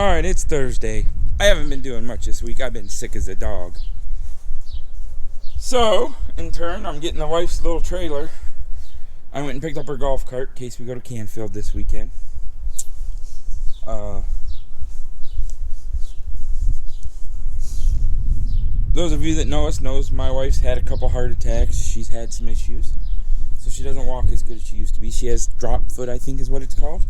Alright, it's Thursday. I haven't been doing much this week. I've been sick as a dog. So, in turn, I'm getting the wife's little trailer. I went and picked up her golf cart in case we go to Canfield this weekend. Those of you that know us knows my wife's had a couple heart attacks. She's had some issues. So she doesn't walk as good as she used to be. She has drop foot, I think is what it's called.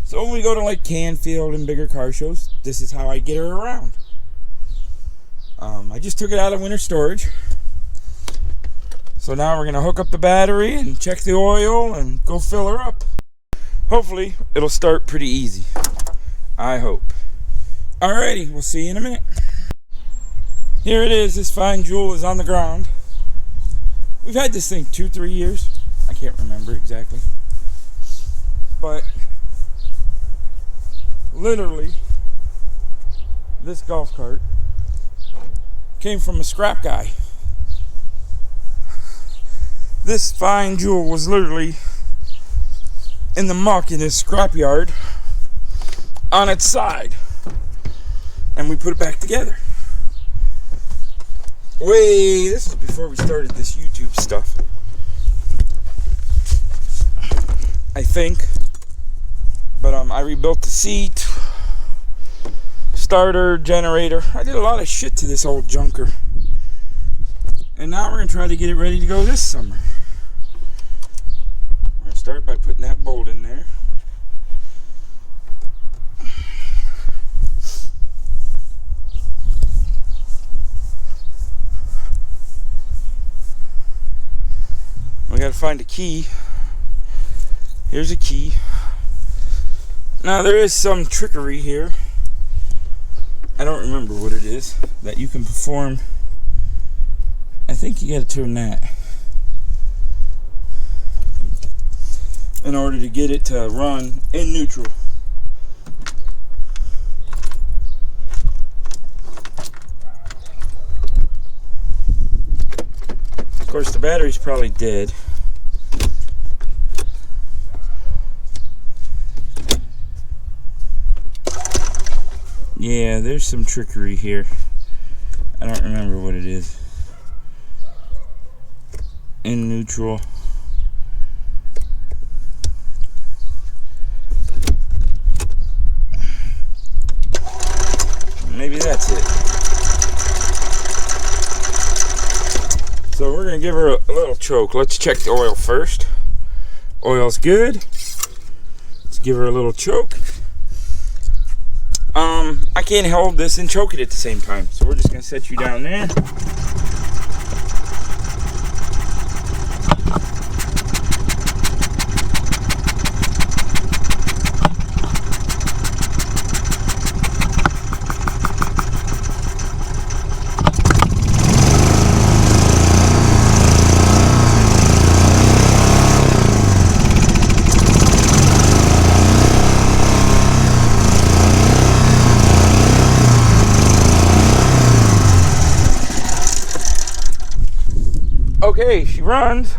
So when we go to like Canfield and bigger car shows, this is how I get her around. I just took it out of winter storage. So now we're going to hook up the battery and check the oil and go fill her up. Hopefully it'll start pretty easy. I hope. Alrighty, we'll see you in a minute. Here it is. This fine jewel is on the ground. We've had this thing 2-3 years. I can't remember exactly. But literally, this golf cart came from a scrap guy. This fine jewel was literally in the muck in his scrap yard on its side. And we put it back together. This is before we started this YouTube stuff. I think. But I rebuilt the seat, starter, generator. I did a lot of shit to this old junker. And now we're going to try to get it ready to go this summer. We're going to start by putting that bolt in there. We got to find a key. Here's a key. Now there is some trickery here. I don't remember what it is that you can perform. I think you got to turn that in order to get it to run in neutral. Of course, the battery's probably dead. Yeah, there's some trickery here. I don't remember what it is. In neutral. Maybe that's it. So we're going to give her a little choke. Let's check the oil first. Oil's good. Let's give her a little choke. I can't hold this and choke it at the same time, so we're just going to set you down there. Okay, she runs.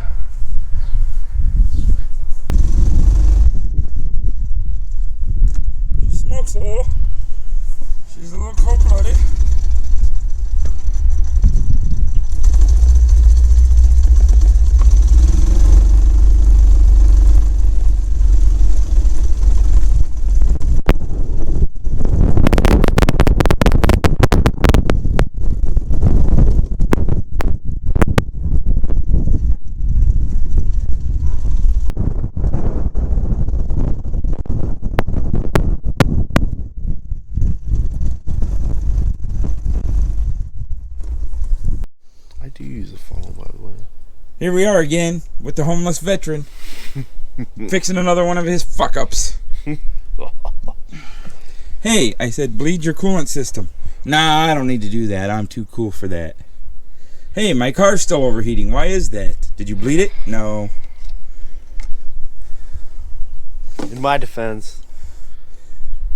She smokes a little. She's a little cold-blooded. Use a funnel, by the way. Here we are again with the homeless veteran fixing another one of his fuck-ups. Hey, I said bleed your coolant system. Nah, I don't need to do that. I'm too cool for that. Hey, my car's still overheating. Why is that? Did you bleed it? No. In my defense,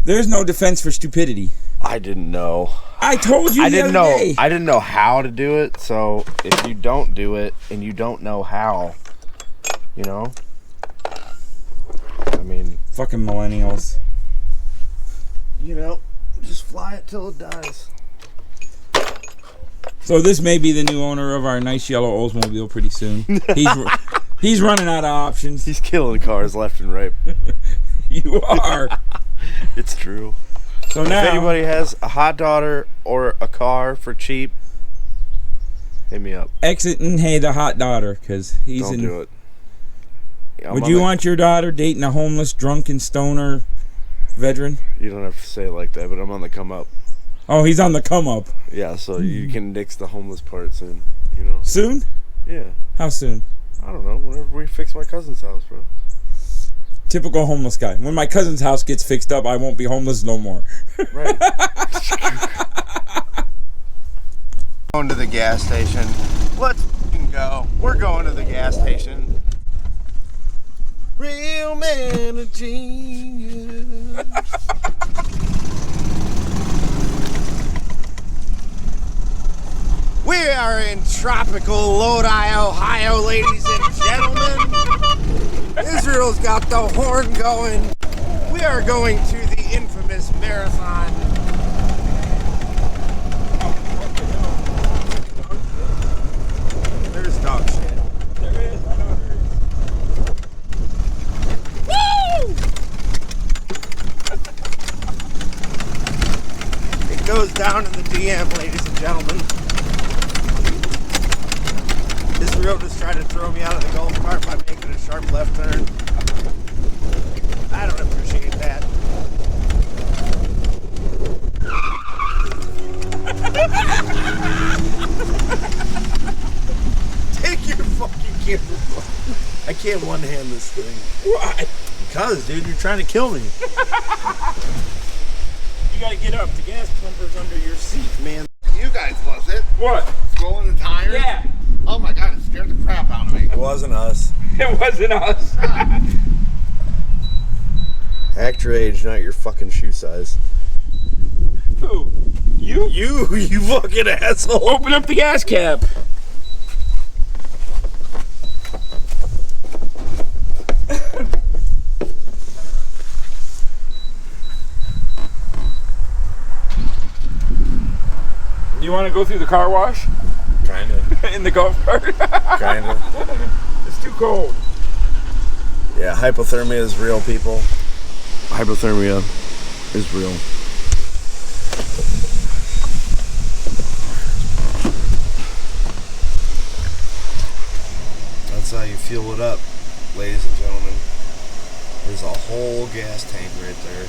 there's no defense for stupidity. I didn't know. I told you the other day. I didn't know how to do it, so if you don't do it and you don't know how, you know, I mean, fucking millennials. you know, just fly it till it dies. So this may be the new owner of our nice yellow Oldsmobile pretty soon. He's running out of options. He's killing cars left and right. You are. It's true. So now, if anybody has a hot daughter or a car for cheap, hit me up. exiting Hey the hot daughter, because he's Don't do it. Would you want your daughter dating a homeless, drunken stoner veteran? You don't have to say it like that, but I'm on the come up. Oh, he's on the come up. Yeah, so you can nix the homeless part soon, you know? Soon? Yeah. How soon? I don't know, whenever we fix my cousin's house, bro. Typical homeless guy. When my cousin's house gets fixed up, I won't be homeless no more. Right. Going to the gas station. Let's go. We're going to the gas station. Real man of genius. We are in tropical Lodi, Ohio, ladies and gentlemen. Israel's got the horn going. We are going to the infamous marathon. There's dog shit. There is, I know there is. Woo! It goes down in the DM, ladies and gentlemen. Israel just tried to throw me out of the golf cart by making a sharp left turn. I don't appreciate that. Take your fucking camera. I can't one-hand this thing. Why? Because, dude, you're trying to kill me. You gotta get up. The gas plumber's under your seat. Man. You guys, was it? What? Rolling the tires? Yeah. Oh my god, it scared the crap out of me. It wasn't us. It wasn't us. Act your age, not your fucking shoe size. Who? You? You fucking asshole. Open up the gas cap. You want to go through the car wash? Kinda. In the golf cart? Kinda. It's too cold. Yeah, hypothermia is real, people. Hypothermia is real. That's how you fuel it up, ladies and gentlemen. There's a whole gas tank right there.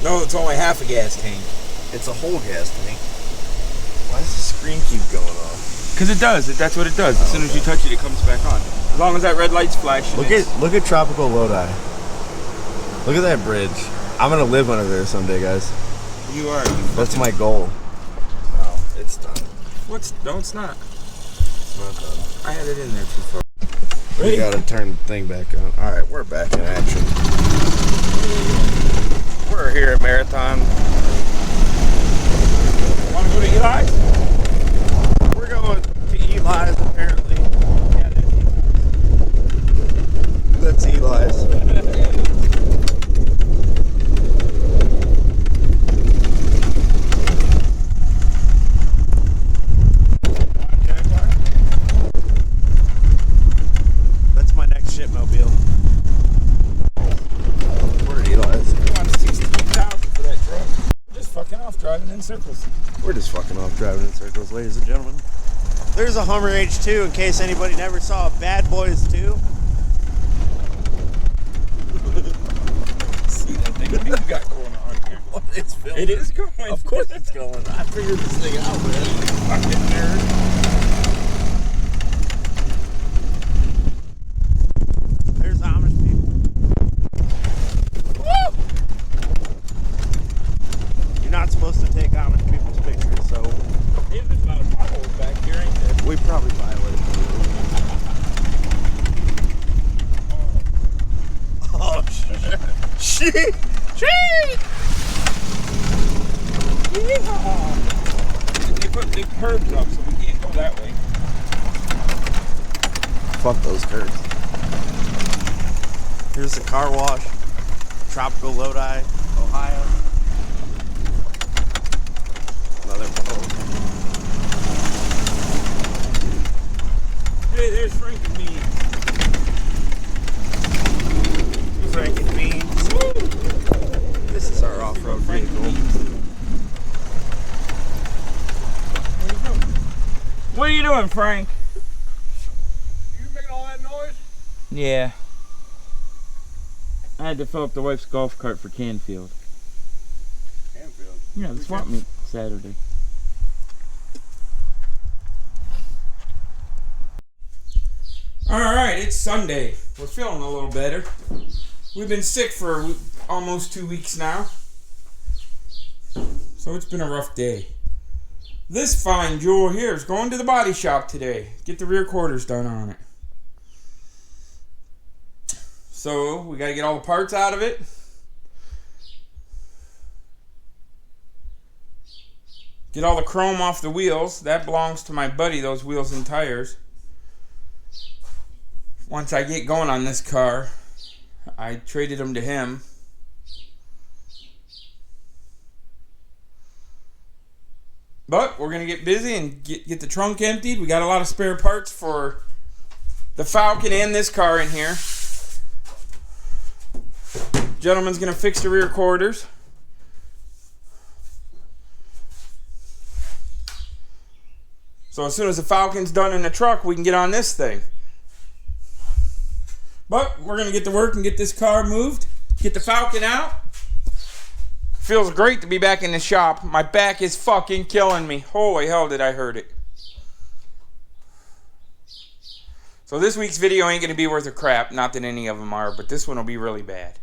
No, it's only half a gas tank. It's a whole gas tank. Why does the screen keep going off? Because it does. That's what it does. As soon as you touch it, it comes back on. As long as that red light's flashing. Look at tropical Lodi. Look at that bridge. I'm gonna live under there someday, guys. You are. That's my goal. No, it's done. No, it's not. It's not done. I had it in there too far. We gotta turn the thing back on. Alright, we're back in action. We're here at Marathon. Want to go to Eli's? We're going to Eli's, apparently. Yeah, That's Eli's. That's my next shipmobile. We're at Eli's. You want 16,000 for that truck? Just fucking off driving in circles. We're just fucking off driving in circles, ladies and gentlemen. There's a Hummer H2 in case anybody never saw Bad Boys 2. See that thing you got going on here. What? It's filming. It is going. Of course it's going. I figured this thing out, man. Fucking nerd. There's Amish people. Woo! You're not supposed to take Amish people's pictures, so Hey, there's a lot of potholes back here, ain't there? we probably violated the rules. Oh, shit. Shit! Yeehaw! They put big curbs up so we can't go that way. Fuck those curves. Here's the car wash. tropical Lodi, Ohio. Another boat. Hey, there's Frank and me. Frank and Beans. This is our off-road vehicle. What are you doing, Frank? You making all that noise? Yeah. I had to fill up the wife's golf cart for Canfield. Canfield. Yeah, the swap meet Saturday. Alright, it's Sunday. We're feeling a little better. We've been sick for almost 2 weeks now. So it's been a rough day. This fine jewel here is going to the body shop today. Get the rear quarters done on it. So we got to get all the parts out of it. Get all the chrome off the wheels. That belongs to my buddy, those wheels and tires. Once I get going on this car, I traded them to him. But we're going to get busy and get the trunk emptied. We got a lot of spare parts for the Falcon and this car in here. Gentleman's going to fix the rear quarters. So as soon as the Falcon's done in the truck, we can get on this thing. But we're going to get to work and get this car moved. Get the Falcon out. Feels great to be back in the shop. My back is fucking killing me. Holy hell did I hurt it. So this week's video ain't going to be worth a crap. Not that any of them are, but this one will be really bad.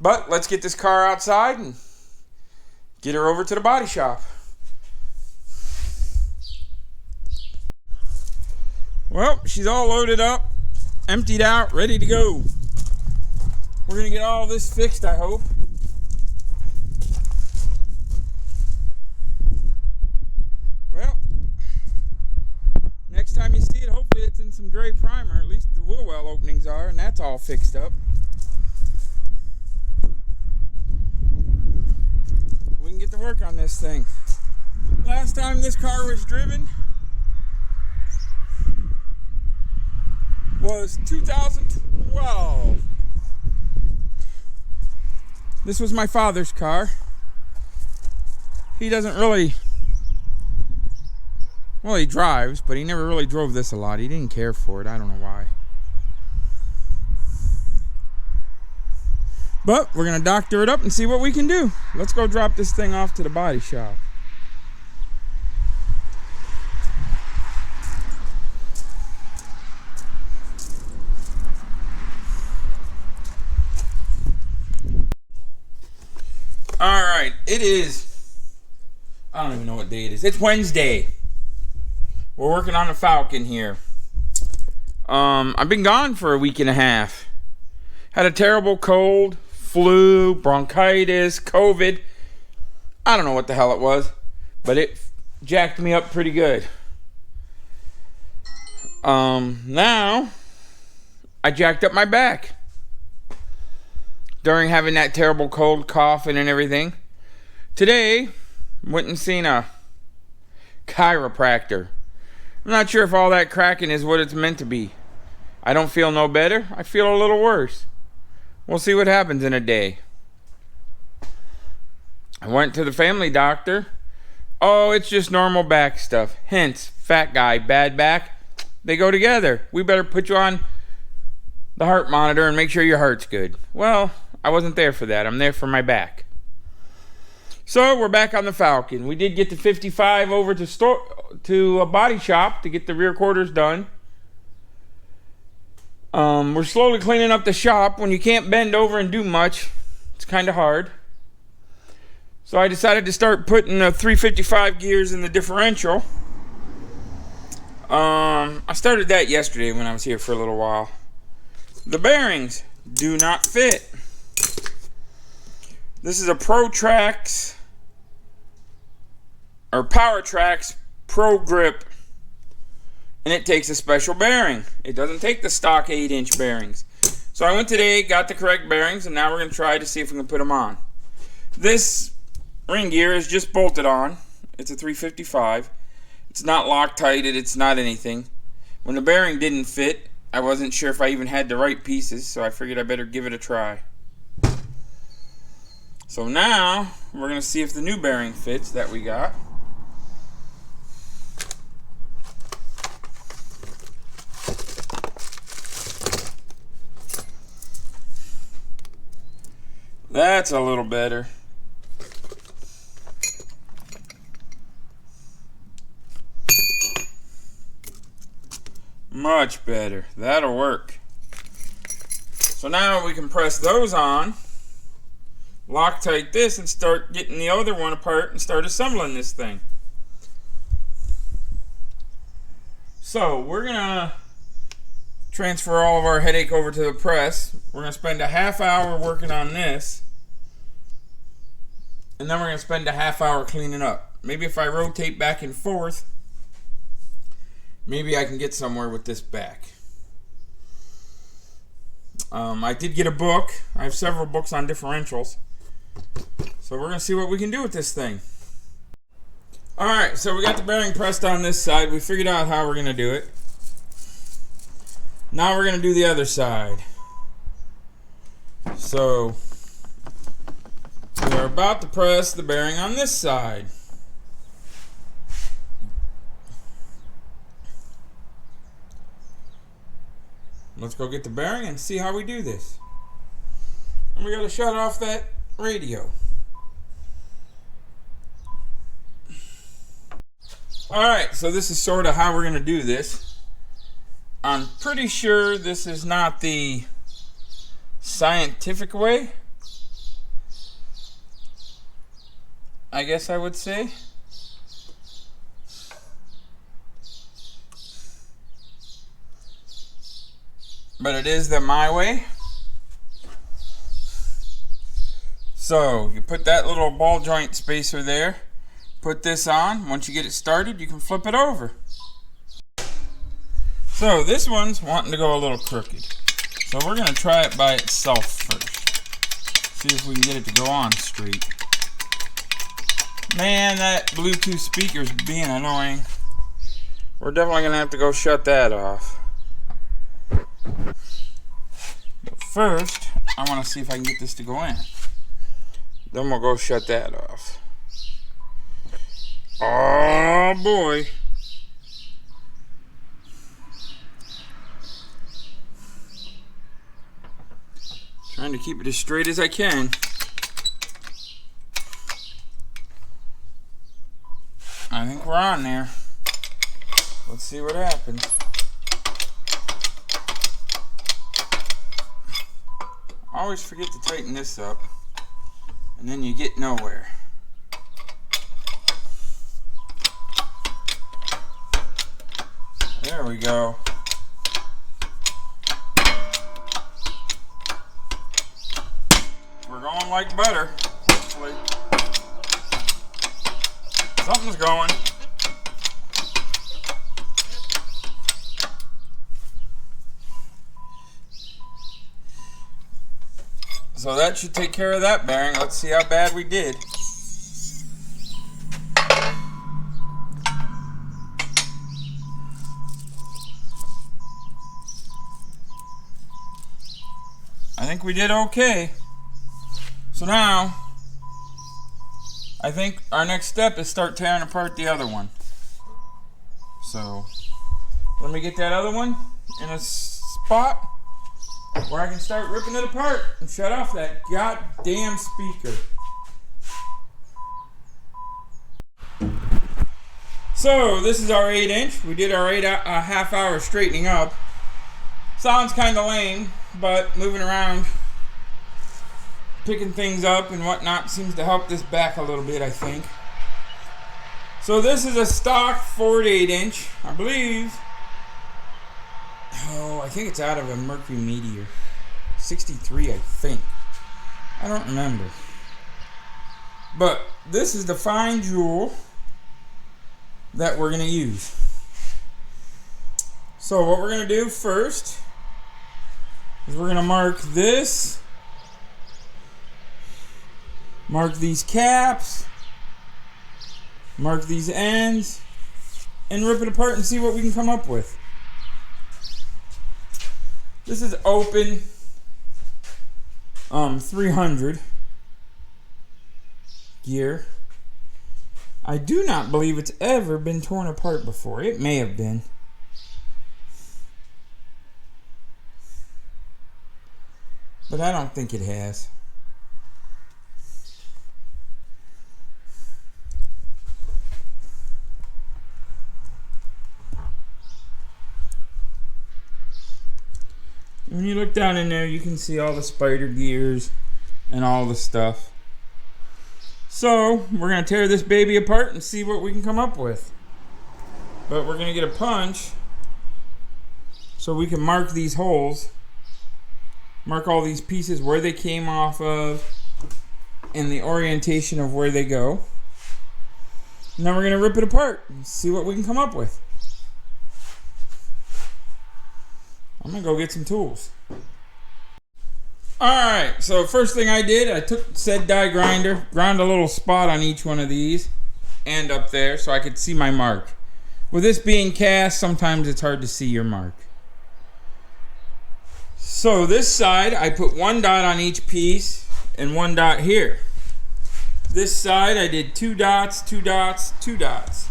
But let's get this car outside and get her over to the body shop. Well, she's all loaded up, emptied out, ready to go. We're going to get all this fixed, I hope. Well, next time you see it, hopefully it's in some gray primer. At least the wheel well openings are, and that's all fixed up. We can get to work on this thing. Last time this car was driven was 2012. This was my father's car. He doesn't really, well, he drives, but he never really drove this a lot. He didn't care for it. I don't know why. But we're going to doctor it up and see what we can do. Let's go drop this thing off to the body shop. Alright, it is, I don't even know what day it is. It's Wednesday. We're working on the Falcon here. I've been gone for a week and a half. Had a terrible cold, flu, bronchitis, COVID. I don't know what the hell it was, but it jacked me up pretty good. Now, I jacked up my back. During having that terrible cold, coughing and everything. Today, went and seen a chiropractor. I'm not sure if all that cracking is what it's meant to be. I don't feel no better. I feel a little worse. We'll see what happens in a day. I went to the family doctor. Oh, it's just normal back stuff. Hence, fat guy, bad back. They go together. We better put you on the heart monitor and make sure your heart's good. Well, I wasn't there for that. I'm there for my back. So we're back on the Falcon. We did get the 55 over to a body shop to get the rear quarters done. We're slowly cleaning up the shop. When you can't bend over and do much, it's kind of hard. So I decided to start putting the 355 gears in the differential. I started that yesterday when I was here for a little while. The bearings do not fit. This is a ProTrax or PowerTrax Pro Grip, and it takes a special bearing. It doesn't take the stock 8-inch bearings. So I went today, got the correct bearings, and now we're going to try to see if we can put them on. This ring gear is just bolted on. It's a 355. It's not Loctited, it's not anything. When the bearing didn't fit, I wasn't sure if I even had the right pieces, so I figured I better give it a try. So now, we're going to see if the new bearing fits that we got. That's a little better. Much better. That'll work. So now we can press those on, Loctite this, and start getting the other one apart and start assembling this thing. So we're going to transfer all of our headache over to the press. We're going to spend a half hour working on this. And then we're going to spend a half hour cleaning up. Maybe if I rotate back and forth, maybe I can get somewhere with this back. I did get a book. I have several books on differentials. So we're going to see what we can do with this thing. Alright, so we got the bearing pressed on this side. We figured out how we're going to do it. Now we're going to do the other side. So we're about to press the bearing on this side. Let's go get the bearing and see how we do this. And we got to shut off that radio. Alright, so this is sort of how we're going to do this. I'm pretty sure this is not the scientific way, I guess I would say. But it is the my way. So you put that little ball joint spacer there, put this on. Once you get it started, you can flip it over. So this one's wanting to go a little crooked. So we're going to try it by itself first. See if we can get it to go on straight. Man, that Bluetooth speaker's being annoying. We're definitely going to have to go shut that off. But first, I want to see if I can get this to go in. Then we'll go shut that off. Oh boy. Trying to keep it as straight as I can. I think we're on there. Let's see what happens. I always forget to tighten this up, and then you get nowhere. There we go. We're going like butter, hopefully. Something's going. So that should take care of that bearing. Let's see how bad we did. I think we did okay. So now, I think our next step is start tearing apart the other one. So, let me get that other one in a spot where I can start ripping it apart and shut off that goddamn speaker. So, this is our 8-inch. We did our half hour straightening up. Sounds kind of lame, but moving around, picking things up and whatnot seems to help this back a little bit, I think. So this is a stock Ford 8-inch, I believe. Oh, I think it's out of a Mercury Meteor. 63, I think. I don't remember. But this is the fine jewel that we're going to use. So what we're going to do first is we're going to mark this. Mark these caps. Mark these ends. And rip it apart and see what we can come up with. This is open 300 gear. I do not believe it's ever been torn apart before. It may have been. But I don't think it has. When you look down in there, you can see all the spider gears and all the stuff. So, we're going to tear this baby apart and see what we can come up with. But we're going to get a punch so we can mark these holes. Mark all these pieces where they came off of and the orientation of where they go. Now we're going to rip it apart and see what we can come up with. I'm going to go get some tools. Alright, so first thing I did, I took said die grinder, ground a little spot on each one of these and up there so I could see my mark. With this being cast, sometimes it's hard to see your mark. So this side, I put one dot on each piece and one dot here. This side, I did 2 dots, 2 dots, 2 dots.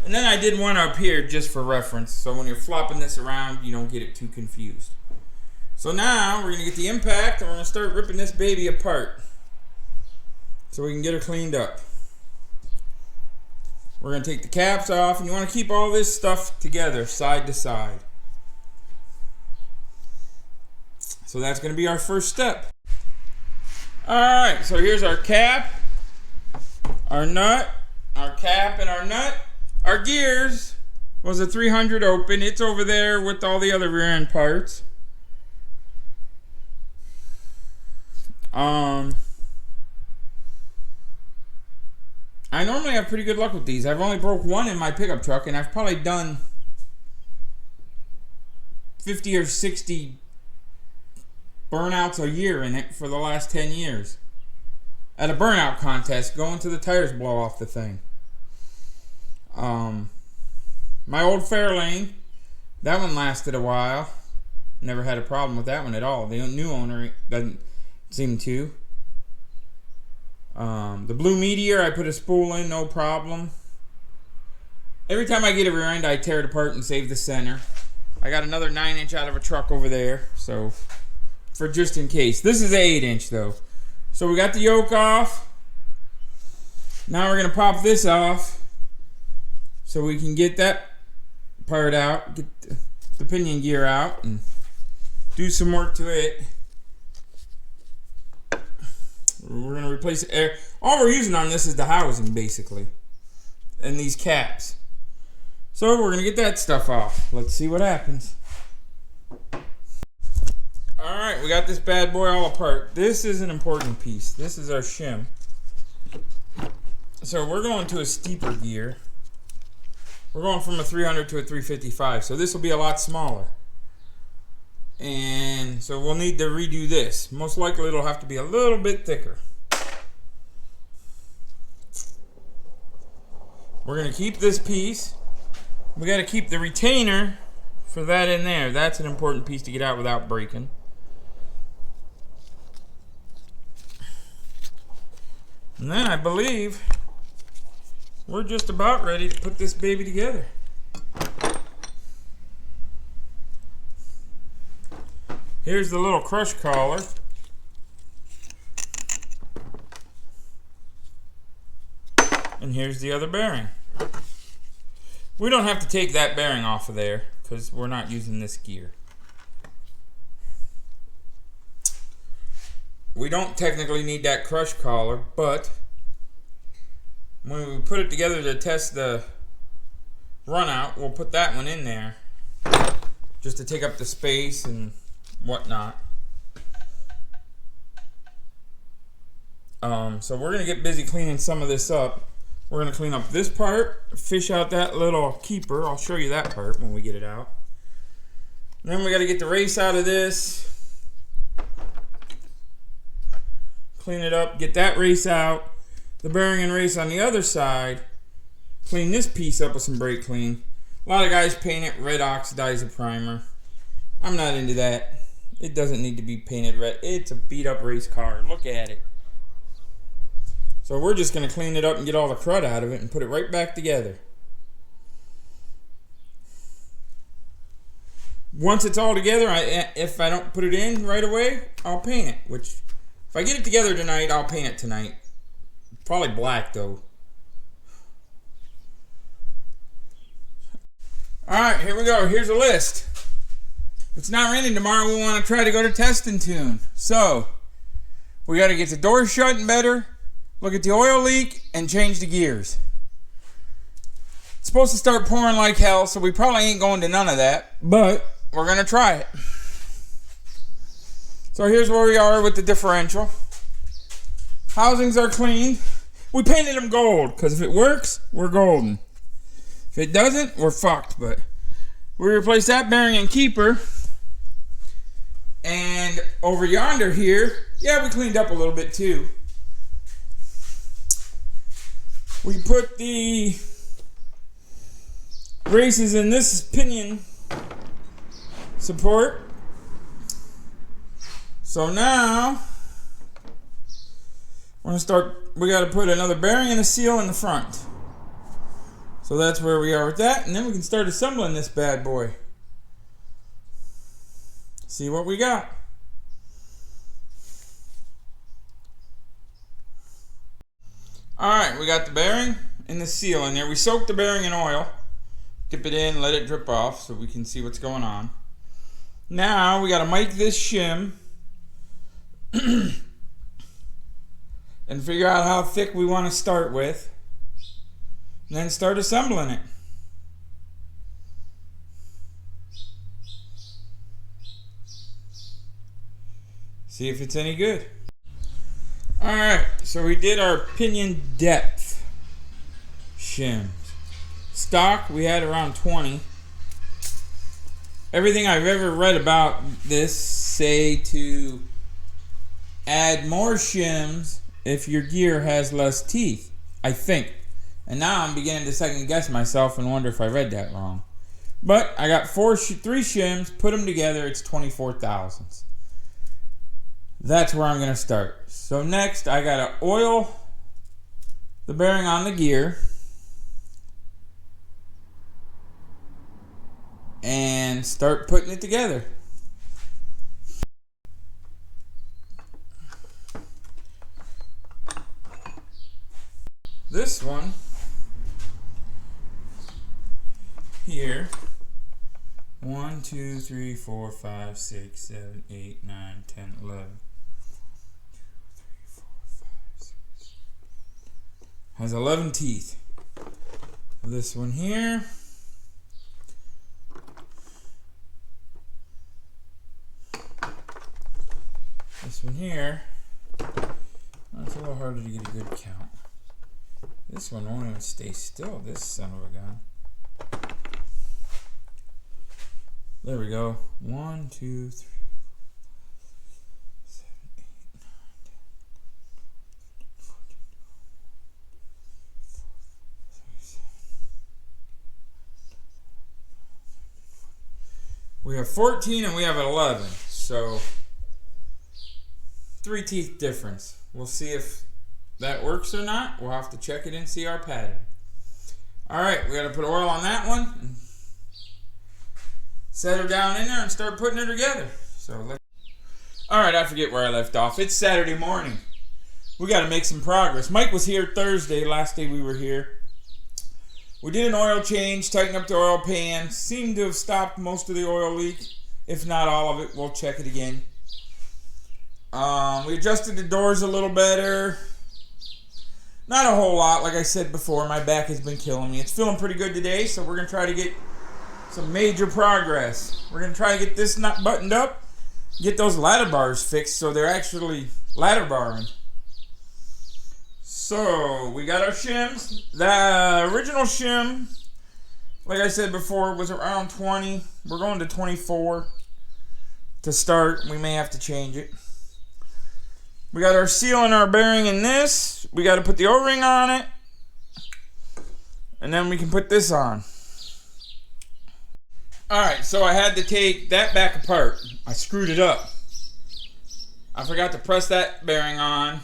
And then I did one up here just for reference, so when you're flopping this around, you don't get it too confused. So now, we're going to get the impact, and we're going to start ripping this baby apart so we can get her cleaned up. We're going to take the caps off, and you want to keep all this stuff together, side to side. So that's going to be our first step. Alright, so here's our cap, our nut, our cap, and our nut. Our gears was a 300 open. It's over there with all the other rear end parts. I normally have pretty good luck with these. I've only broke one in my pickup truck, and I've probably done 50 or 60 burnouts a year in it for the last 10 years. At a burnout contest, going to the tires blow off the thing. My old Fairlane, that one lasted a while. Never had a problem with that one at all. The new owner doesn't seem to. The Blue Meteor, I put a spool in, no problem. Every time I get a rear end, I tear it apart and save the center. I got another 9-inch out of a truck over there, so for just in case. This is an 8-inch though. So we got the yoke off. Now we're going to pop this off so we can get that part out, get the pinion gear out, and do some work to it. We're going to replace the air. All we're using on this is the housing, basically, and these caps. So we're going to get that stuff off. Let's see what happens. Alright, we got this bad boy all apart. This is an important piece. This is our shim. So we're going to a steeper gear. We're going from a 300 to a 355, so this will be a lot smaller. And so we'll need to redo this. Most likely it'll have to be a little bit thicker. We're going to keep this piece. We got to keep the retainer for that in there. That's an important piece to get out without breaking. And then I believe we're just about ready to put this baby together. Here's the little crush collar. And here's the other bearing. We don't have to take that bearing off of there because we're not using this gear. We don't technically need that crush collar, but when we put it together to test the run out, we'll put that one in there just to take up the space and whatnot. So we're going to get busy cleaning some of this up. We're going to clean up this part, fish out that little keeper. I'll show you that part when we get it out. And then we got to get the race out of this. clean it up, get that race out. The bearing and race on the other side. Clean this piece up with some brake clean. A lot of guys paint it red oxidizer primer. I'm not into that. It doesn't need to be painted red. It's a beat up race car. Look at it. So we're just going to clean it up and get all the crud out of it and put it right back together. Once it's all together, if I don't put it in right away, I'll paint it. Which, if I get it together tonight, I'll paint it tonight. Probably black though. Alright, here we go. Here's a list. If it's not raining tomorrow, we want to try to go to Test and Tune. So, we got to get the doors shut better, look at the oil leak, and change the gears. It's supposed to start pouring like hell, so we probably ain't going to none of that, but we're going to try it. So here's where we are with the differential. Housings are clean. We painted them gold, because if it works, we're golden. If it doesn't, we're fucked, but we replaced that bearing and keeper. And over yonder here, yeah, we cleaned up a little bit too. We put the braces in this pinion support. So now we're gonna start. We got to put another bearing and a seal in the front. So that's where we are with that, and then we can start assembling this bad boy. See what we got. Alright, we got the bearing and the seal in there. We soaked the bearing in oil. Dip it in, let it drip off so we can see what's going on. Now we got to mic this shim and figure out how thick we want to start with. And then start assembling it. See if it's any good. Alright, so we did our pinion depth shims. Stock, we had around 20. Everything I've ever read about this say to add more shims if your gear has less teeth, I think. And now I'm beginning to second guess myself and wonder if I read that wrong. But I got three shims, put them together, it's 24 thousandths. That's where I'm going to start. So next I got to oil the bearing on the gear. And start putting it together. This one here, 1, 2, 3, 4, 5, 6, 7, 8, 9, 10, 11. 2, 3, 4, 5, 6. Has 11 teeth. This one here. This one here. It's a little harder to get a good count. This one won't even stay still, this son of a gun. There we go. 1, 2, 3, 7, 8, 9, 10, 14, 37. We have 14 and we have 11. So 3 teeth difference. We'll see if that works or not. We'll have to check it and see our pattern. Alright, we got to put oil on that one. And set her down in there and start putting her together. So alright, I forget where I left off. It's Saturday morning. We got to make some progress. Mike was here Thursday, last day we were here. We did an oil change, tightened up the oil pan. Seemed to have stopped most of the oil leak. If not all of it, we'll check it again. We adjusted the doors a little better. Not a whole lot, like I said before, my back has been killing me. It's feeling pretty good today, so we're going to try to get some major progress. We're going to try to get this nut buttoned up, get those ladder bars fixed so they're actually ladder barring. So, we got our shims. The original shim, like I said before, was around 20. We're going to 24 to start. We may have to change it. We got our seal and our bearing in this. We got to put the O-ring on it. And then we can put this on. Alright, so I had to take that back apart. I screwed it up. I forgot to press that bearing on.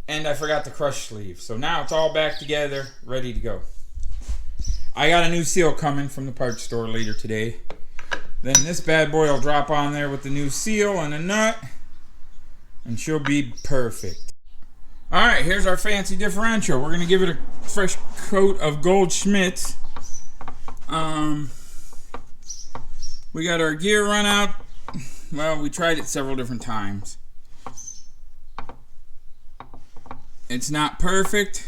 And I forgot the crush sleeve. So now it's all back together, ready to go. I got a new seal coming from the parts store later today. Then this bad boy will drop on there with the new seal and a nut. And she'll be perfect. Alright, here's our fancy differential. We're going to give it a fresh coat of gold Schmitz. We got our gear run out. Well, we tried it several different times. It's not perfect.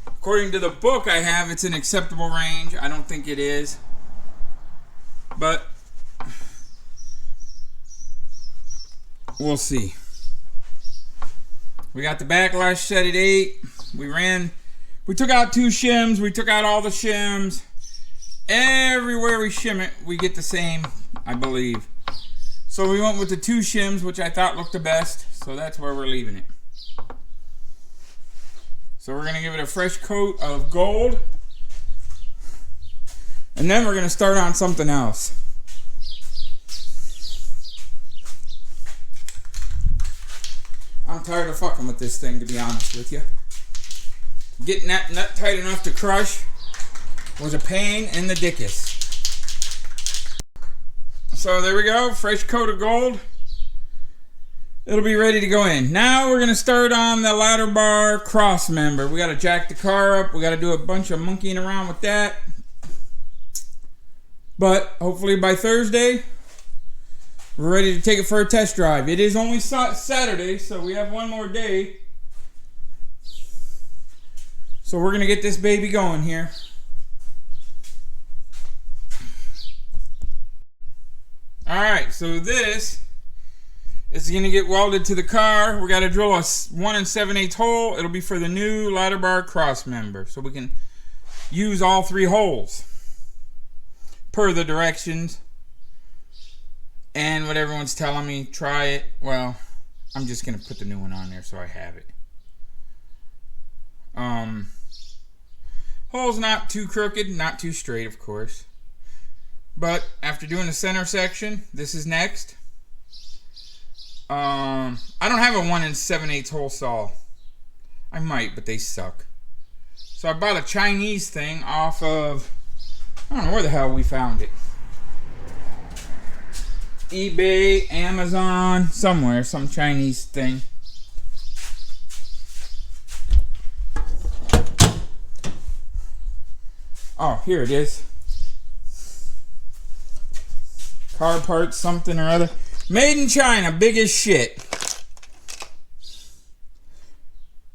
According to the book I have, it's an acceptable range. I don't think it is. But we'll see. We got the backlash set at 8. We took out 2 shims. We took out all the shims. Everywhere we shim it, we get the same, I believe. So we went with the 2 shims, which I thought looked the best. So that's where we're leaving it. So we're going to give it a fresh coat of gold. And then we're going to start on something else. I'm tired of fucking with this thing, to be honest with you. Getting that nut tight enough to crush was a pain in the dickus. So there we go, fresh coat of gold. It'll be ready to go in. Now we're going to start on the ladder bar cross member. We got to jack the car up. We got to do a bunch of monkeying around with that. But hopefully by Thursday, we're ready to take it for a test drive. It is only Saturday, so we have one more day. So we're going to get this baby going here. Alright, so this is going to get welded to the car. We got to drill a 1 7/8 hole. It'll be for the new ladder bar cross member. So we can use all 3 holes per the directions. And what everyone's telling me, try it. Well, I'm just going to put the new one on there so I have it. Hole's not too crooked, not too straight, of course. But after doing the center section, this is next. I don't have a 1 7/8 hole saw. I might, but they suck. So I bought a Chinese thing off of, I don't know where the hell we found it. eBay, Amazon, somewhere, some Chinese thing. Oh, here it is. Car parts, something or other. Made in China, big as shit.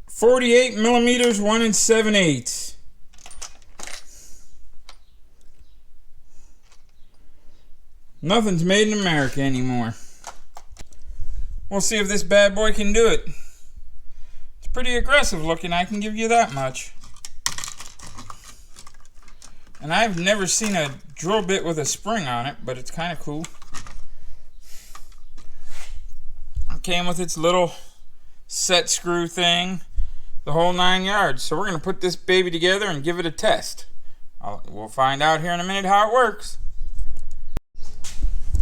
48 millimeters, 1 7/8. Nothing's made in America anymore. We'll see if this bad boy can do it. It's pretty aggressive looking, I can give you that much. And I've never seen a drill bit with a spring on it, but it's kind of cool. It came with its little set screw thing, the whole 9 yards. So we're going to put this baby together and give it a test. We'll find out here in a minute how it works.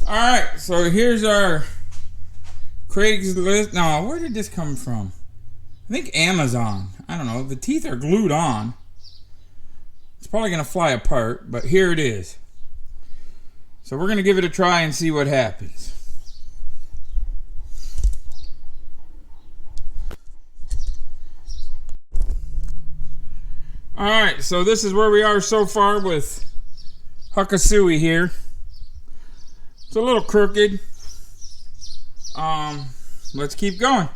Alright, so here's our Craigslist. No, where did this come from? I think Amazon. I don't know. The teeth are glued on. It's probably going to fly apart, but here it is. So we're going to give it a try and see what happens. Alright, so this is where we are so far with Hakasui here. It's a little crooked. Let's keep going.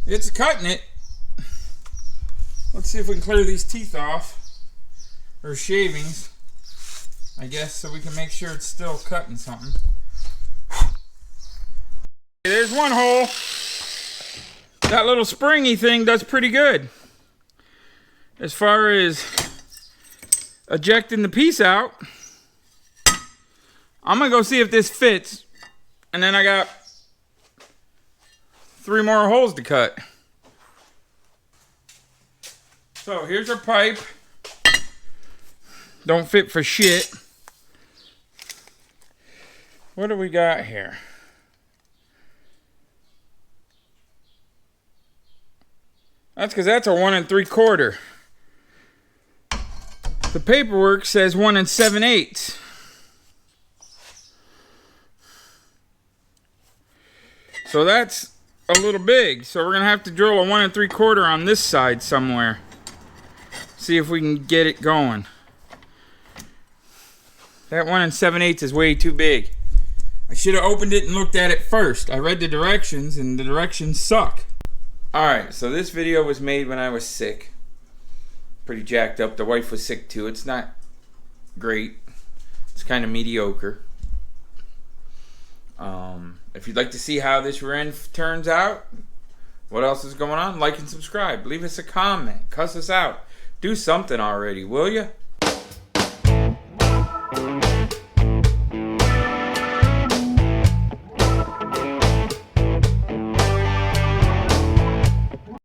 It's cutting it. Let's see if we can clear these teeth off. Or shavings, I guess, so we can make sure it's still cutting something. There's one hole. That little springy thing does pretty good. As far as ejecting the piece out, I'm going to go see if this fits. And then I got 3 more holes to cut. So here's our pipe. Don't fit for shit. What do we got here? That's because that's a 1 3/4. The paperwork says 1 7/8. So that's a little big. So we're gonna have to drill a 1 3/4 on this side somewhere. See if we can get it going. That 1 7/8 is way too big. I should have opened it and looked at it first. I read the directions and the directions suck. Alright, so this video was made when I was sick. Pretty jacked up. The wife was sick too. It's not great. It's kind of mediocre. If you'd like to see how this rear end turns out, what else is going on, like and subscribe. Leave us a comment. Cuss us out. Do something already, will ya?